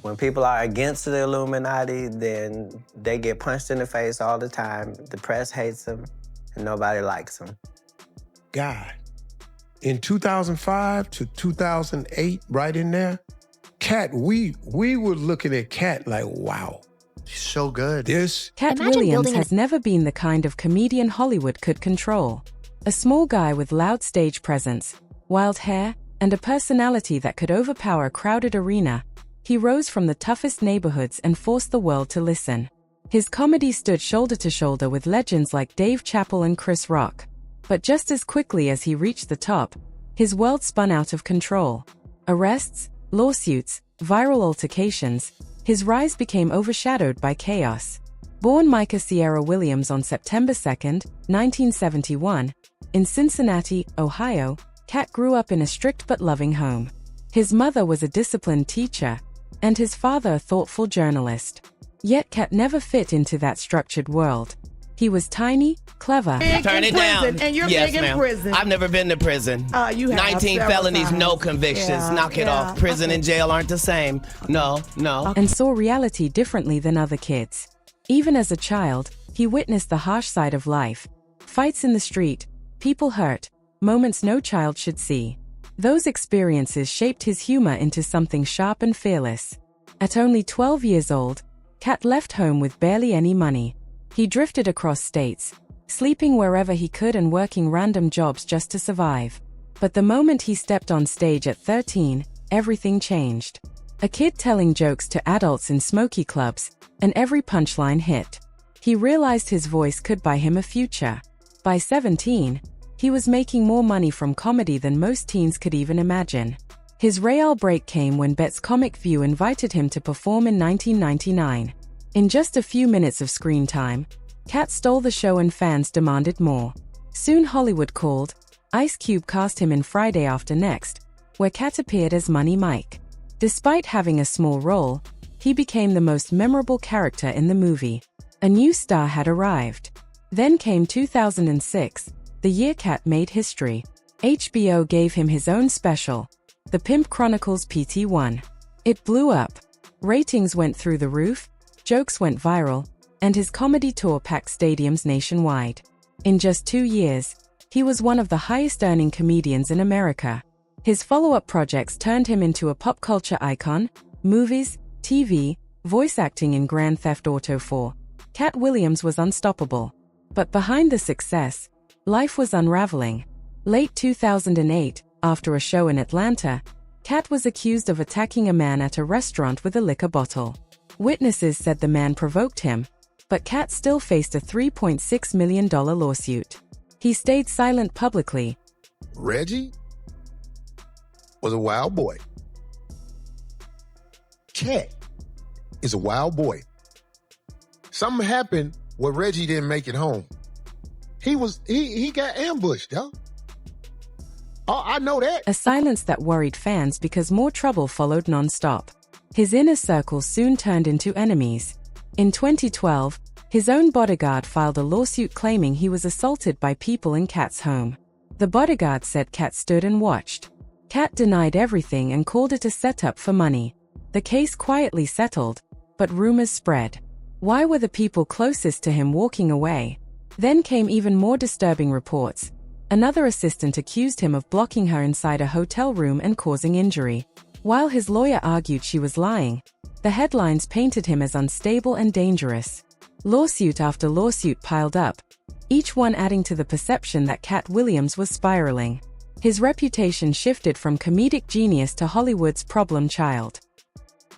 When people are against the Illuminati, then they get punched in the face all the time. The press hates them, and nobody likes them. God, in 2005 to 2008, right in there, Katt, we were looking at Katt like, wow. She's so good. Katt Williams has never been the kind of comedian Hollywood could control. A small guy with loud stage presence, wild hair, and a personality that could overpower a crowded arena, he rose from the toughest neighborhoods and forced the world to listen. His comedy stood shoulder to shoulder with legends like Dave Chappelle and Chris Rock. But just as quickly as he reached the top, his world spun out of control. Arrests, lawsuits, viral altercations, his rise became overshadowed by chaos. Born Micah Sierra Williams on September 2, 1971, in Cincinnati, Ohio, Katt grew up in a strict but loving home. His mother was a disciplined teacher, and his father a thoughtful journalist. Yet Katt never fit into that structured world. He was tiny, clever. Turn it down. And you're yes, big in ma'am. prison. I've never been to prison. You have 19 felonies, times. no convictions. Yeah, Knock it off. Prison and jail aren't the same. No. And saw reality differently than other kids. Even as a child, he witnessed the harsh side of life. Fights in the street, people hurt, moments no child should see. Those experiences shaped his humor into something sharp and fearless. At only 12 years old, Katt left home with barely any money. He drifted across states, sleeping wherever he could and working random jobs just to survive. But the moment he stepped on stage at 13, everything changed. A kid telling jokes to adults in smoky clubs, and every punchline hit. He realized his voice could buy him a future. By 17, he was making more money from comedy than most teens could even imagine. His real break came when Bet's Comic View invited him to perform in 1999. In just a few minutes of screen time, Katt stole the show and fans demanded more. Soon Hollywood called. Ice Cube cast him in Friday After Next, where Katt appeared as Money Mike. Despite having a small role, he became the most memorable character in the movie. A new star had arrived. Then came 2006, the year Katt made history. HBO gave him his own special, The Pimp Chronicles PT1. It blew up. Ratings went through the roof, jokes went viral, and his comedy tour packed stadiums nationwide. In just 2 years, he was one of the highest-earning comedians in America. His follow-up projects turned him into a pop culture icon, movies, TV, voice acting in Grand Theft Auto 4. Katt Williams was unstoppable. But behind the success, life was unraveling. Late 2008, after a show in Atlanta, Katt was accused of attacking a man at a restaurant with a liquor bottle. Witnesses said the man provoked him, but Katt still faced a $3.6 million lawsuit. He stayed silent publicly. Reggie was a wild boy. Katt is a wild boy. Something happened where Reggie didn't make it home. He got ambushed, yo. Oh, I know that. A silence that worried fans because more trouble followed non-stop. His inner circle soon turned into enemies. In 2012, his own bodyguard filed a lawsuit claiming he was assaulted by people in Katt's home. The bodyguard said Katt stood and watched. Katt denied everything and called it a setup for money. The case quietly settled, but rumors spread. Why were the people closest to him walking away? Then came even more disturbing reports. Another assistant accused him of blocking her inside a hotel room and causing injury. While his lawyer argued she was lying, the headlines painted him as unstable and dangerous. Lawsuit after lawsuit piled up, each one adding to the perception that Katt Williams was spiraling. His reputation shifted from comedic genius to Hollywood's problem child.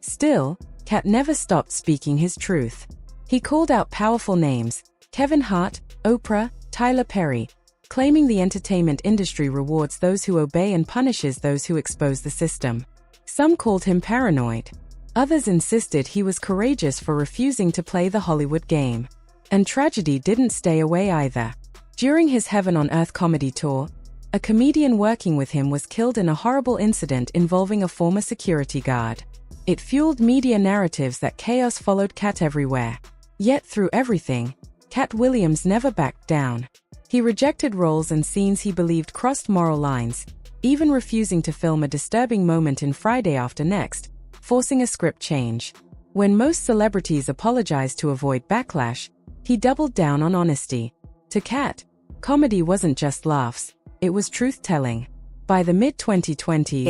Still, Katt never stopped speaking his truth. He called out powerful names, Kevin Hart, Oprah, Tyler Perry, claiming the entertainment industry rewards those who obey and punishes those who expose the system. Some called him paranoid. Others insisted he was courageous for refusing to play the Hollywood game. And tragedy didn't stay away either. During his Heaven on Earth comedy tour, a comedian working with him was killed in a horrible incident involving a former security guard. It fueled media narratives that chaos followed Katt everywhere. Yet through everything, Katt Williams never backed down. He rejected roles and scenes he believed crossed moral lines, even refusing to film a disturbing moment in Friday After Next, forcing a script change. When most celebrities apologized to avoid backlash, he doubled down on honesty. To Katt, comedy wasn't just laughs, it was truth-telling. By the mid-2020s,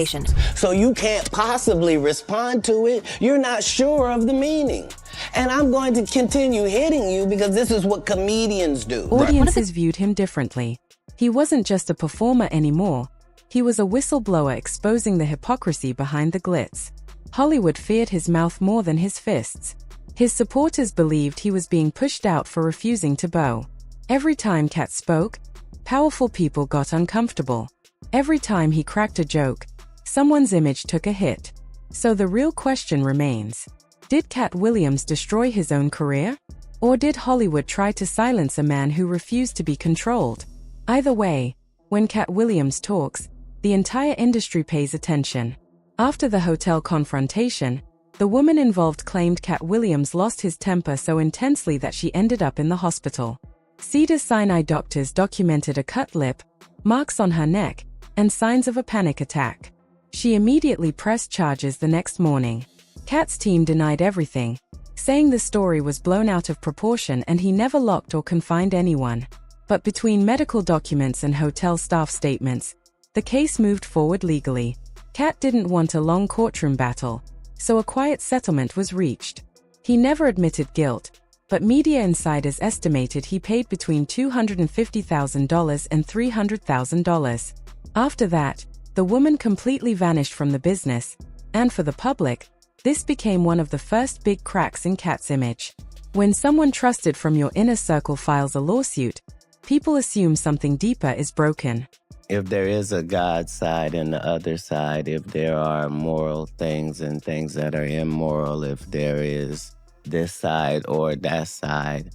So you can't possibly respond to it. You're not sure of the meaning. And I'm going to continue hitting you because this is what comedians do. audiences viewed him differently. He wasn't just a performer anymore. He was a whistleblower exposing the hypocrisy behind the glitz. Hollywood feared his mouth more than his fists. His supporters believed he was being pushed out for refusing to bow. Every time Katt spoke, powerful people got uncomfortable. Every time he cracked a joke, someone's image took a hit. So the real question remains, did Katt Williams destroy his own career? Or did Hollywood try to silence a man who refused to be controlled? Either way, when Katt Williams talks, the entire industry pays attention. After the hotel confrontation, the woman involved claimed Katt Williams lost his temper so intensely that she ended up in the hospital. Cedars-Sinai doctors documented a cut lip, marks on her neck, and signs of a panic attack. She immediately pressed charges the next morning. Katt's team denied everything, saying the story was blown out of proportion and he never locked or confined anyone. But between medical documents and hotel staff statements, the case moved forward legally. Katt didn't want a long courtroom battle, so a quiet settlement was reached. He never admitted guilt, but media insiders estimated he paid between $250,000 and $300,000. After that, the woman completely vanished from the business, and for the public, this became one of the first big cracks in Katt's image. When someone trusted from your inner circle files a lawsuit, people assume something deeper is broken. If there is a God side and the other side, if there are moral things and things that are immoral, if there is this side or that side,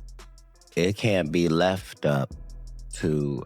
it can't be left up to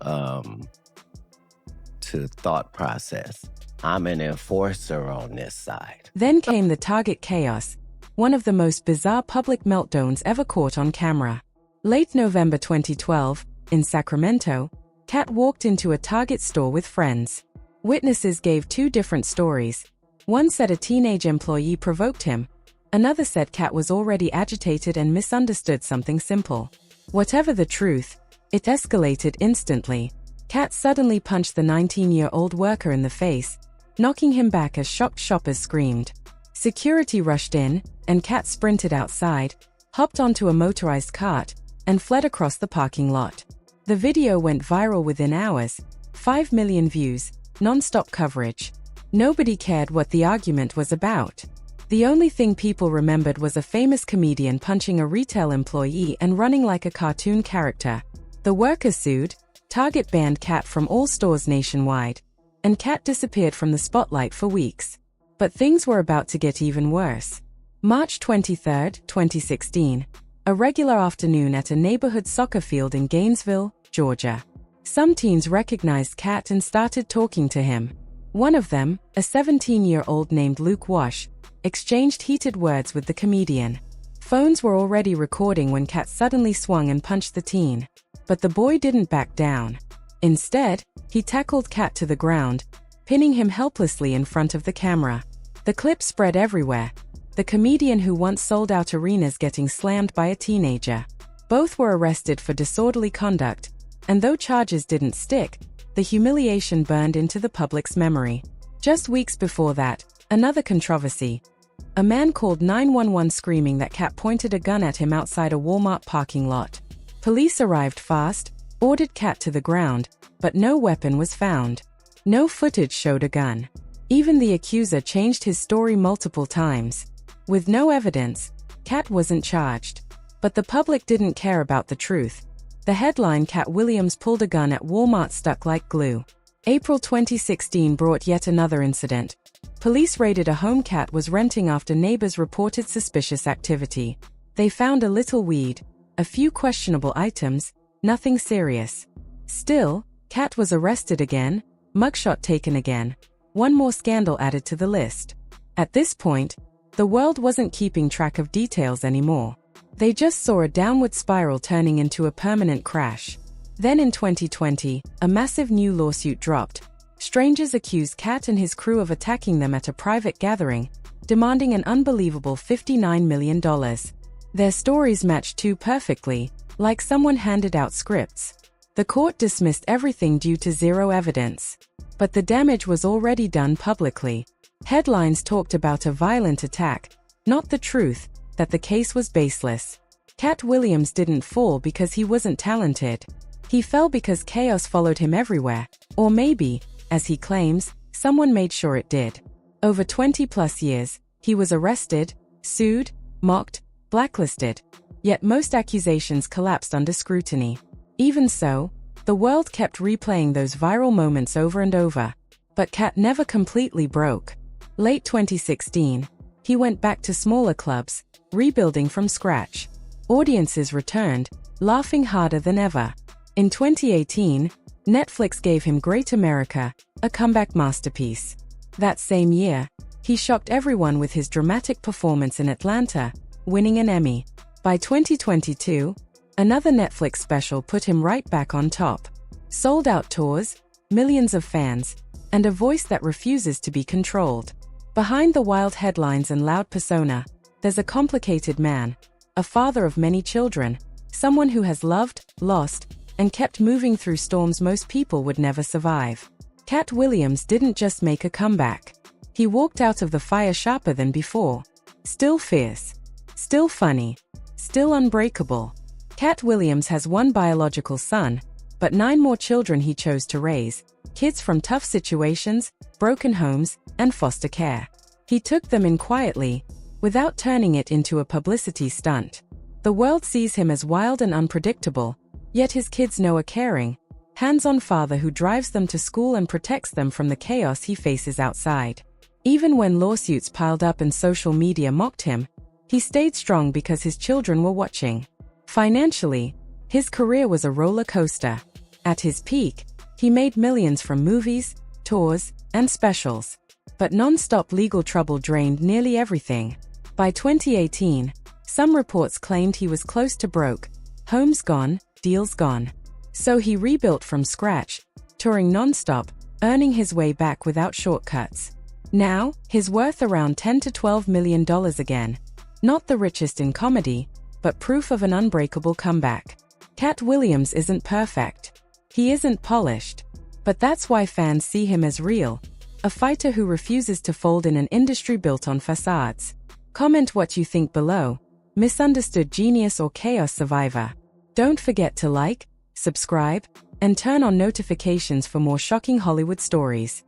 thought process. I'm an enforcer on this side. Then came the Target chaos, one of the most bizarre public meltdowns ever caught on camera. Late November 2012, in Sacramento, Katt walked into a Target store with friends. Witnesses gave two different stories. One said a teenage employee provoked him. Another said Katt was already agitated and misunderstood something simple. Whatever the truth, it escalated instantly. Katt suddenly punched the 19-year-old worker in the face, knocking him back as shocked shoppers screamed. Security rushed in, and Katt sprinted outside, hopped onto a motorized cart, and fled across the parking lot. The video went viral within hours, 5 million views, non-stop coverage. Nobody cared what the argument was about. The only thing people remembered was a famous comedian punching a retail employee and running like a cartoon character. The worker sued, Target banned Katt from all stores nationwide, and Katt disappeared from the spotlight for weeks. But things were about to get even worse. March 23, 2016. A regular afternoon at a neighborhood soccer field in Gainesville, Georgia. Some teens recognized Katt and started talking to him. One of them, a 17-year-old named Luke Wash, exchanged heated words with the comedian. Phones were already recording when Katt suddenly swung and punched the teen. But the boy didn't back down. Instead, he tackled Katt to the ground, pinning him helplessly in front of the camera. The clip spread everywhere. The comedian who once sold out arenas getting slammed by a teenager. Both were arrested for disorderly conduct, and though charges didn't stick, the humiliation burned into the public's memory. Just weeks before that, another controversy. A man called 911 screaming that Katt pointed a gun at him outside a Walmart parking lot. Police arrived fast, ordered Katt to the ground, but no weapon was found. No footage showed a gun. Even the accuser changed his story multiple times. With no evidence, Katt wasn't charged. But the public didn't care about the truth. The headline Katt Williams pulled a gun at Walmart stuck like glue. April 2016 brought yet another incident. Police raided a home Katt was renting after neighbors reported suspicious activity. They found a little weed, a few questionable items, nothing serious. Still, Katt was arrested again, mugshot taken again. One more scandal added to the list. At this point, the world wasn't keeping track of details anymore. They just saw a downward spiral turning into a permanent crash. Then in 2020, a massive new lawsuit dropped. Strangers accused Katt and his crew of attacking them at a private gathering, demanding an unbelievable $59 million. Their stories matched too perfectly, like someone handed out scripts. The court dismissed everything due to zero evidence. But the damage was already done publicly. Headlines talked about a violent attack, not the truth, that the case was baseless. Katt Williams didn't fall because he wasn't talented. He fell because chaos followed him everywhere, or maybe, as he claims, someone made sure it did. Over 20+ years, he was arrested, sued, mocked, blacklisted. Yet most accusations collapsed under scrutiny. Even so, the world kept replaying those viral moments over and over. But Katt never completely broke. Late 2016, he went back to smaller clubs, rebuilding from scratch. Audiences returned, laughing harder than ever. In 2018, Netflix gave him Great America, a comeback masterpiece. That same year, he shocked everyone with his dramatic performance in Atlanta, winning an Emmy. By 2022, another Netflix special put him right back on top. Sold-out tours, millions of fans, and a voice that refuses to be controlled. Behind the wild headlines and loud persona, there's a complicated man, a father of many children, someone who has loved, lost, and kept moving through storms most people would never survive. Katt Williams didn't just make a comeback. He walked out of the fire sharper than before. Still fierce. Still funny. Still unbreakable. Katt Williams has one biological son, but 9 more children he chose to raise, kids from tough situations, broken homes, and foster care. He took them in quietly, without turning it into a publicity stunt. The world sees him as wild and unpredictable, yet his kids know a caring, hands-on father who drives them to school and protects them from the chaos he faces outside. Even when lawsuits piled up and social media mocked him, he stayed strong because his children were watching. Financially, his career was a roller coaster. At his peak, he made millions from movies, tours, and specials. But non-stop legal trouble drained nearly everything. By 2018, some reports claimed he was close to broke. Homes gone, deals gone. So he rebuilt from scratch, touring non-stop, earning his way back without shortcuts. Now, he's worth around $10 to $12 million again. Not the richest in comedy, but proof of an unbreakable comeback. Katt Williams isn't perfect. He isn't polished. But that's why fans see him as real, a fighter who refuses to fold in an industry built on facades. Comment what you think below. Misunderstood genius or chaos survivor? Don't forget to like, subscribe, and turn on notifications for more shocking Hollywood stories.